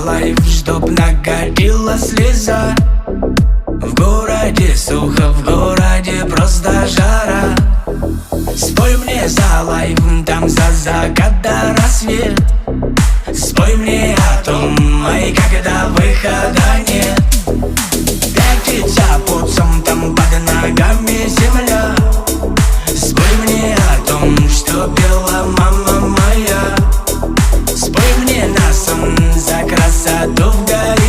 лайф, чтоб накатила слеза. В городе сухо, в городе просто жара. Спой мне за лайф, там за закат до рассвет. Спой мне о том, ай, когда выхода нет. Пятится путем, там под ногами земля. Спой мне о том, что пела мама моя. Спой мне на сон за красоту в горе.